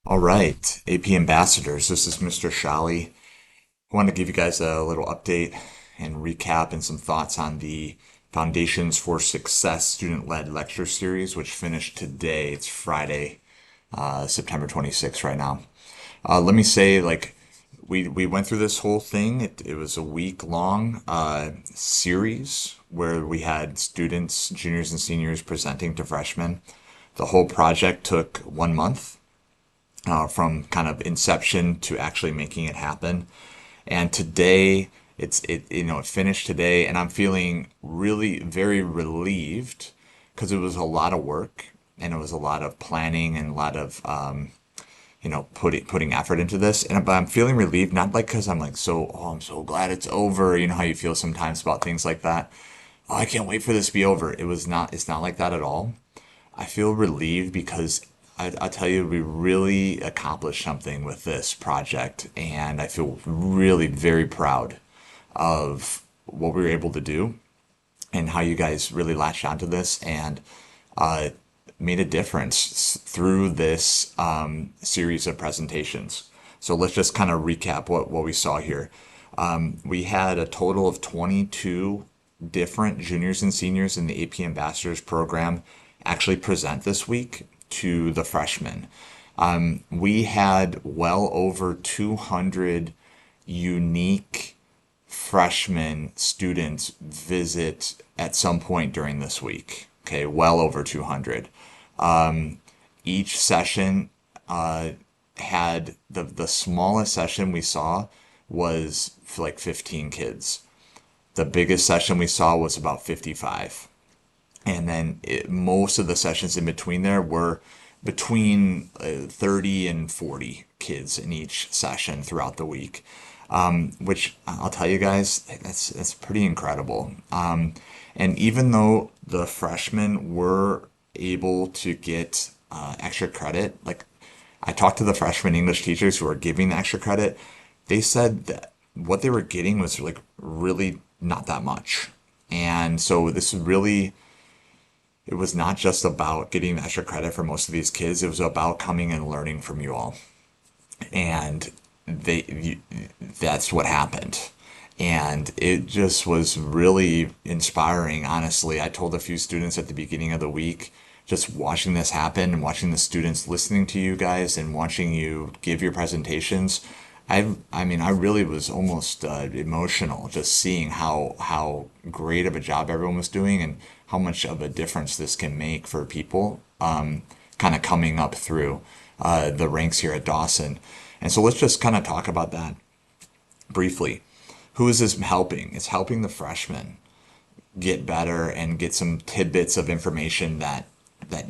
All right, AP Ambassadors, this is Mr. Shally. I want to give you guys a little update and recap and some thoughts on the Foundations for Success student-led lecture series, which finished today. It's Friday, September 26th right now. Let me say, we went through this whole thing. It was a week-long series where we had students, juniors and seniors presenting to freshmen. The whole project took 1 month from kind of inception to actually making it happen. And today, it finished today, and I'm feeling really very relieved because it was a lot of work and it was a lot of planning and a lot of putting effort into this. But I'm feeling relieved, not like because I'm like I'm so glad it's over. You know how you feel sometimes about things like that. Oh, I can't wait for this to be over. It's not like that at all. I feel relieved because I tell you, we really accomplished something with this project, and I feel really very proud of what we were able to do and how you guys really latched onto this and uh, made a difference through this series of presentations. So let's just kind of recap what we saw here. We had a total of 22 different juniors and seniors in the AP Ambassadors program actually present this week to the freshmen. We had well over 200 unique freshman students visit at some point during this week. Okay, well over 200. Each session had the smallest session we saw was for like 15 kids. The biggest session we saw was about 55. And then most of the sessions in between there were between 30 and 40 kids in each session throughout the week, which I'll tell you guys, that's pretty incredible. And even though the freshmen were able to get extra credit, like I talked to the freshman English teachers who are giving the extra credit, they said that what they were getting was like really not that much. And so this really it was not just about getting extra credit for most of these kids. It was about coming and learning from you all. And that's what happened. And it just was really inspiring, honestly. I told a few students at the beginning of the week, just watching this happen and watching the students listening to you guys and watching you give your presentations. I really was almost emotional just seeing how great of a job everyone was doing and how much of a difference this can make for people kind of coming up through the ranks here at Dawson. And so let's just kind of talk about that briefly. Who is this helping? It's helping the freshmen get better and get some tidbits of information that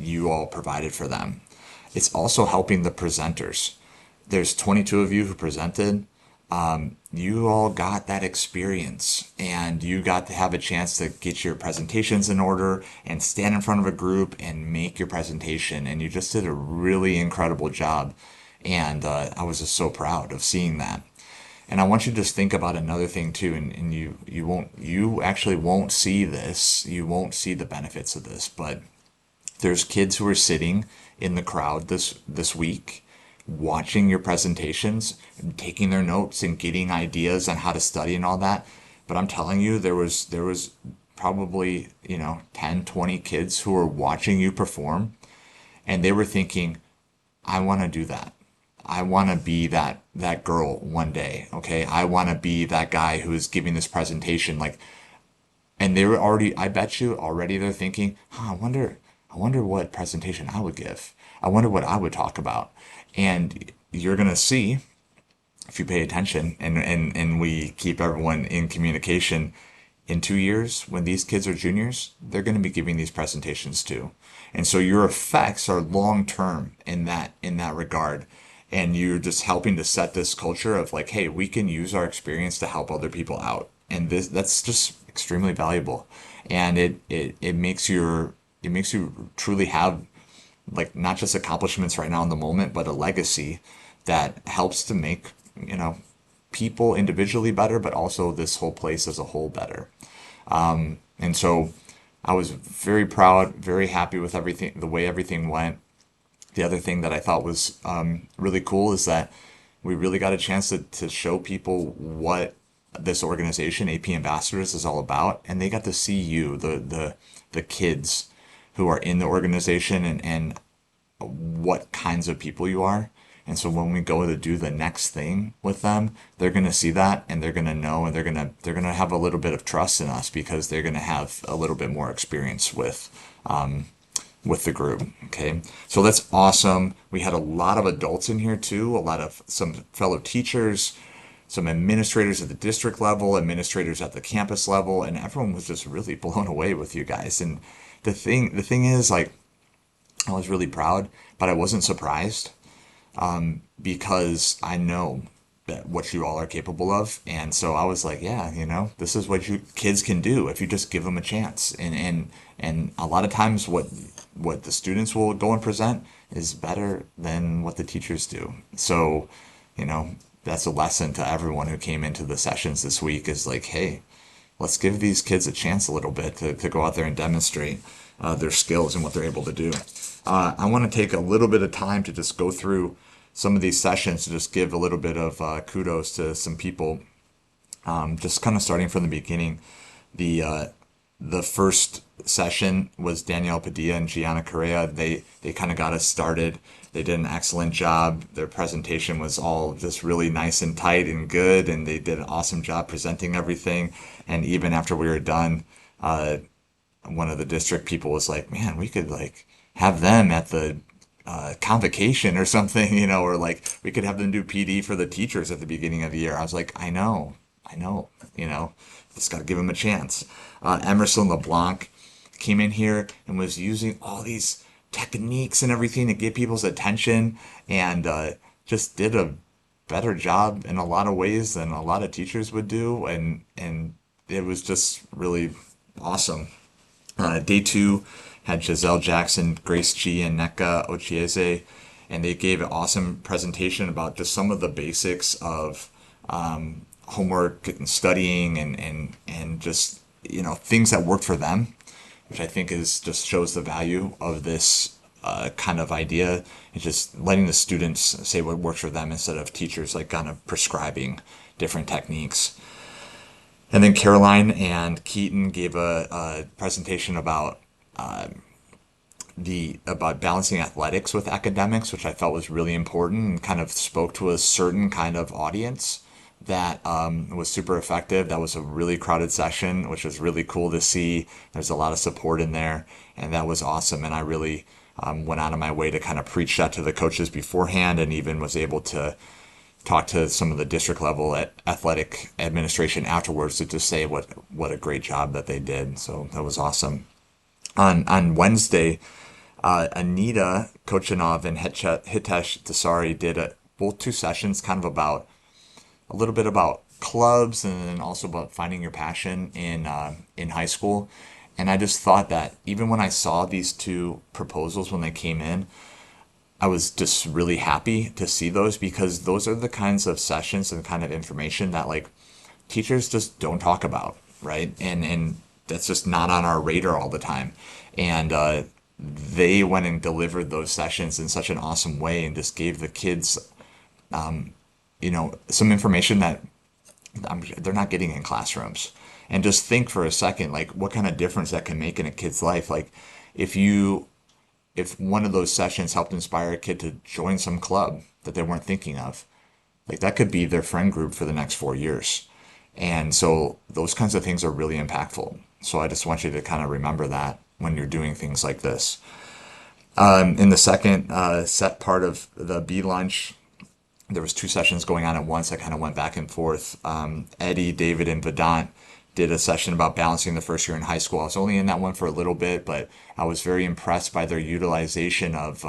you all provided for them. It's also helping the presenters. There's 22 of you who presented. You all got that experience and you got to have a chance to get your presentations in order and stand in front of a group and make your presentation. And you just did a really incredible job. And I was just so proud of seeing that. And I want you to just think about another thing too, and you actually won't see this, you won't see the benefits of this, but there's kids who are sitting in the crowd this week watching your presentations, taking their notes and getting ideas on how to study and all that. But I'm telling you, there was probably, 10, 20 kids who were watching you perform and they were thinking, I want to do that. I want to be that girl one day. Okay. I want to be that guy who is giving this presentation. Like, and they were already, I bet you already they're thinking, I wonder what presentation I would give. I wonder what I would talk about. And you're going to see, if you pay attention and we keep everyone in communication, in 2 years, when these kids are juniors, they're going to be giving these presentations too. And so your effects are long term in that regard. And you're just helping to set this culture of like, hey, we can use our experience to help other people out. And that's just extremely valuable. And it makes you truly have like not just accomplishments right now in the moment, but a legacy that helps to make, you know, people individually better, but also this whole place as a whole better. And so I was very proud, very happy with everything, the way everything went. The other thing that I thought was really cool is that we really got a chance to show people what this organization, AP Ambassadors, is all about, and they got to see you, the kids who are in the organization, and what kinds of people you are. And so when we go to do the next thing with them, they're going to see that and they're going to know and they're going to have a little bit of trust in us because they're going to have a little bit more experience with the group. Okay. So that's awesome. We had a lot of adults in here too, a lot of some fellow teachers, some administrators at the district level, administrators at the campus level, and everyone was just really blown away with you guys. And the thing is, like, I was really proud, but I wasn't surprised because I know that what you all are capable of. And so I was like, yeah, this is what you kids can do if you just give them a chance. And a lot of times what the students will go and present is better than what the teachers do. So, you know, that's a lesson to everyone who came into the sessions this week is like, hey, let's give these kids a chance a little bit to go out there and demonstrate their skills and what they're able to do. I want to take a little bit of time to just go through some of these sessions to just give a little bit of kudos to some people. Just kind of starting from the beginning, the uh, the first session was Danielle Padilla and Gianna Correa. They kind of got us started. They did an excellent job. Their presentation was all just really nice and tight and good, and they did an awesome job presenting everything. And even after we were done, uh, one of the district people was like, "Man, we could like have them at the convocation or something, or like we could have them do PD for the teachers at the beginning of the year." I was like, I know, just got to give them a chance. Emerson LeBlanc came in here and was using all these techniques and everything to get people's attention and just did a better job in a lot of ways than a lot of teachers would do. And it was just really awesome. Day two had Giselle Jackson, Grace G, and Neka Ochieze, and they gave an awesome presentation about just some of the basics of homework and studying and just things that worked for them, which I think is just shows the value of this kind of idea and just letting the students say what works for them instead of teachers like kind of prescribing different techniques. And then Caroline and Keaton gave a presentation about balancing athletics with academics, which I felt was really important and kind of spoke to a certain kind of audience that was super effective. That was a really crowded session, which was really cool to see. There's a lot of support in there, and that was awesome. And I really went out of my way to kind of preach that to the coaches beforehand, and even was able to talk to some of the district level athletic administration afterwards to just say what a great job that they did. So that was awesome. On Wednesday, Anita Kochanov and Hitesh Desari did both two sessions kind of about a little bit about clubs and then also about finding your passion in high school. And I just thought that even when I saw these two proposals when they came in, I was just really happy to see those because those are the kinds of sessions and kind of information that like teachers just don't talk about, right? And that's just not on our radar all the time. And they went and delivered those sessions in such an awesome way and just gave the kids, some information that they're not getting in classrooms. And just think for a second, like what kind of difference that can make in a kid's life. Like if you if one of those sessions helped inspire a kid to join some club that they weren't thinking of, like that could be their friend group for the next 4 years. And so those kinds of things are really impactful. So I just want you to kind of remember that when you're doing things like this. In the second set part of the B lunch, there was two sessions going on at once. I kind of went back and forth. Eddie, David, and Vedant did a session about balancing the first year in high school. I was only in that one for a little bit, but I was very impressed by their utilization of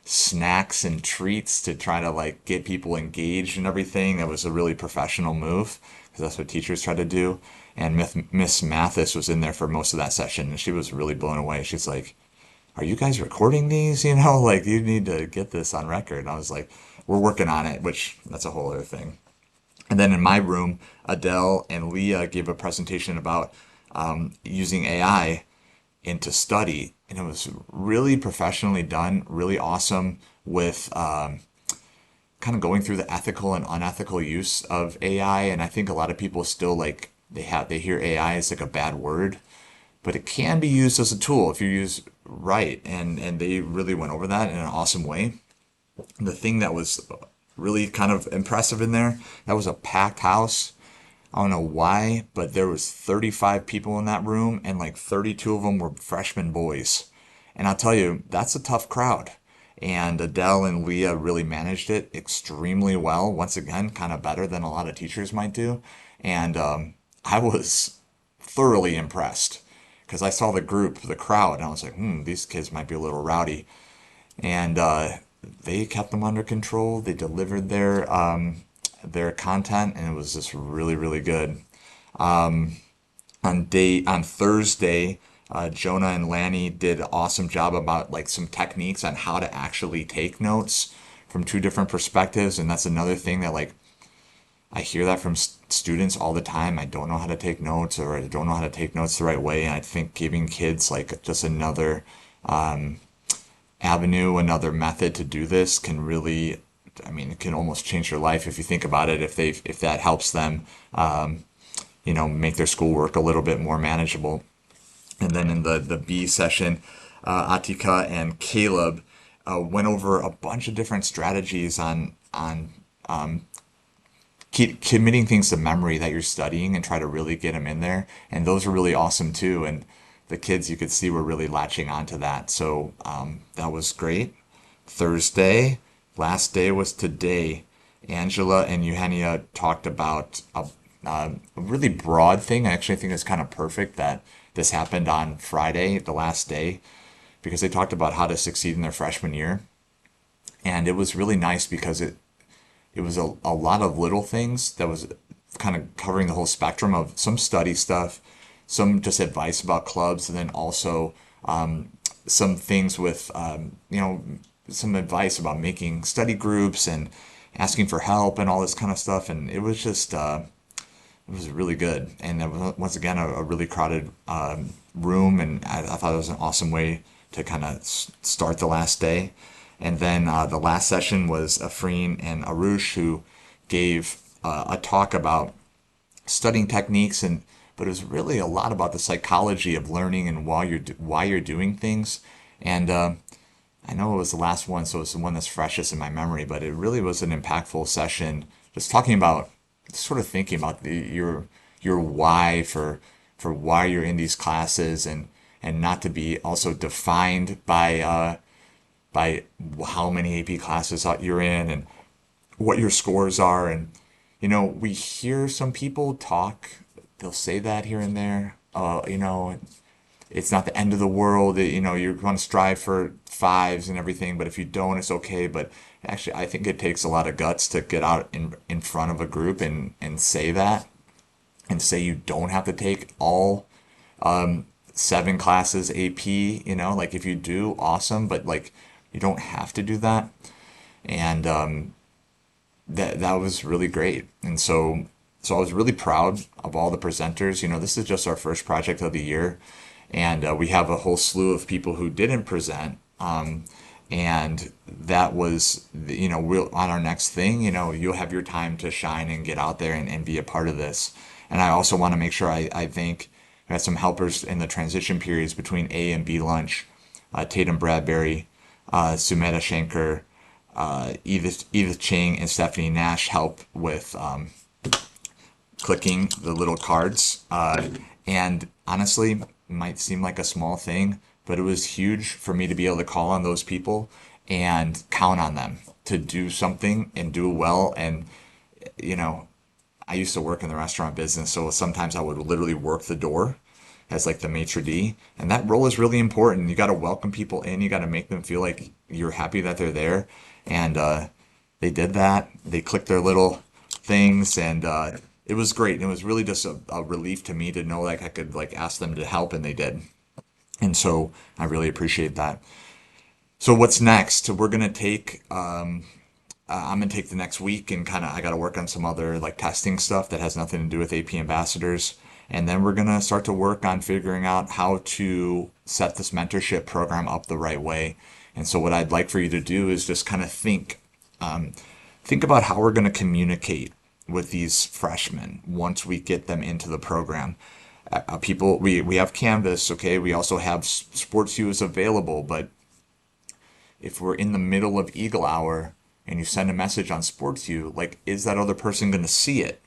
snacks and treats to try to like get people engaged and everything. That was a really professional move because that's what teachers try to do. And Miss Mathis was in there for most of that session, and she was really blown away. She's like, "Are you guys recording these? Like you need to get this on record." And I was like, "We're working on it," which that's a whole other thing. And then in my room, Adele and Leah gave a presentation about using AI and to study. And it was really professionally done, really awesome with kind of going through the ethical and unethical use of AI. And I think a lot of people still like they hear AI as like a bad word, but it can be used as a tool if you use right. And they really went over that in an awesome way. The thing that was really kind of impressive in there, that was a packed house. I don't know why, but there was 35 people in that room and like 32 of them were freshman boys. And I'll tell you, that's a tough crowd. And Adele and Leah really managed it extremely well. Once again, kind of better than a lot of teachers might do. And I was thoroughly impressed because I saw the group, the crowd, and I was like, these kids might be a little rowdy. And they kept them under control. They delivered their content, and it was just really, really good. On Thursday, Jonah and Lanny did an awesome job about like some techniques on how to actually take notes from two different perspectives, and that's another thing that like I hear that from students all the time. I don't know how to take notes, or I don't know how to take notes the right way, and I think giving kids like just another avenue, another method to do this can really, I mean, it can almost change their life if you think about it. If that helps them, make their schoolwork a little bit more manageable. And then in the B session, Atika and Caleb went over a bunch of different strategies on keep committing things to memory that you're studying and try to really get them in there. And those are really awesome too. And the kids you could see were really latching onto that. So that was great. Thursday, last day was today. Angela and Eugenia talked about a really broad thing. I actually think it's kind of perfect that this happened on Friday, the last day, because they talked about how to succeed in their freshman year. And it was really nice because it was a lot of little things that was kind of covering the whole spectrum of some study stuff, some just advice about clubs, and then also some things with, some advice about making study groups and asking for help and all this kind of stuff. And it was just, it was really good. And it was, once again, a really crowded room. And I thought it was an awesome way to kind of start the last day. And then the last session was Afreen and Arush who gave a talk about studying techniques, and but it was really a lot about the psychology of learning and why you're doing things. And I know it was the last one, so it's the one that's freshest in my memory. But it really was an impactful session, just talking about, sort of thinking about your why for why you're in these classes, and not to be also defined by how many AP classes you're in and what your scores are. And, we hear some people talk, they'll say that here and there, it's not the end of the world, you're going to strive for fives and everything, but if you don't, it's okay. But actually, I think it takes a lot of guts to get out in front of a group and say that, and say you don't have to take all seven classes AP, like if you do, awesome, but like you don't have to do that. And that was really great. And so I was really proud of all the presenters. This is just our first project of the year, and we have a whole slew of people who didn't present. And that was, we'll, on our next thing, you'll have your time to shine and get out there and be a part of this. And I also want to make sure I thank, we had some helpers in the transition periods between A and B lunch, Tatum Bradbury, Sumeta Shankar, Edith Ching, and Stephanie Nash help with clicking the little cards. And honestly, it might seem like a small thing, but it was huge for me to be able to call on those people and count on them to do something and do it well. And, I used to work in the restaurant business, so sometimes I would literally work the door as like the maitre d', and that role is really important. You got to welcome people in, you got to make them feel like you're happy that they're there. And they did that. They clicked their little things, and it was great. And it was really just a relief to me to know like I could like ask them to help, and they did. And so I really appreciate that. So what's next? We're gonna take I'm gonna take the next week and kind of I got to work on some other like testing stuff that has nothing to do with AP ambassadors. And then we're going to start to work on figuring out how to set this mentorship program up the right way. And so, what I'd like for you to do is just kind of think about how we're going to communicate with these freshmen once we get them into the program. We have Canvas, okay? We also have Sports View is available, but if we're in the middle of Eagle Hour and you send a message on Sports View, like, is that other person going to see it?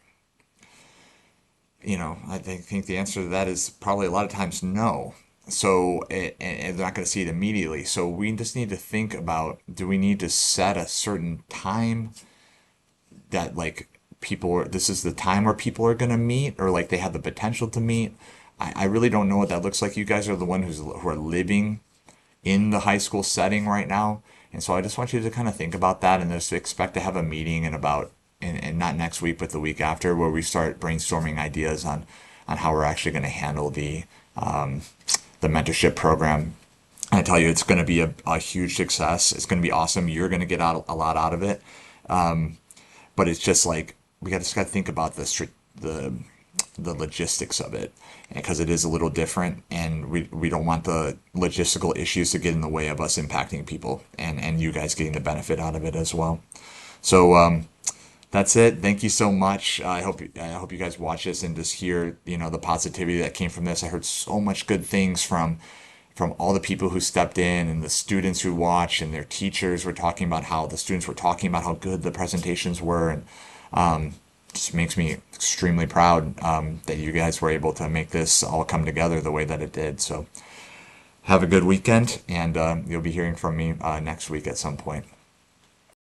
I think the answer to that is probably a lot of times no. So, and they're not going to see it immediately. So we just need to think about, do we need to set a certain time that like this is the time where people are going to meet, or like they have the potential to meet? I really don't know what that looks like. You guys are the one who are living in the high school setting right now. And so I just want you to kind of think about that and just expect to have a meeting in about, and not next week, but the week after, where we start brainstorming ideas on how we're actually going to handle the mentorship program. And I tell you, it's going to be a huge success. It's going to be awesome. You're going to get out a lot out of it. But it's just like, just got to think about the the logistics of it, because it is a little different, and we don't want the logistical issues to get in the way of us impacting people and you guys getting the benefit out of it as well. So that's it. Thank you so much. I hope you guys watch this and just hear the positivity that came from this. I heard so much good things from all the people who stepped in, and the students who watched, and their teachers were talking about how the students were talking about how good the presentations were. And just makes me extremely proud that you guys were able to make this all come together the way that it did. So have a good weekend, and you'll be hearing from me next week at some point.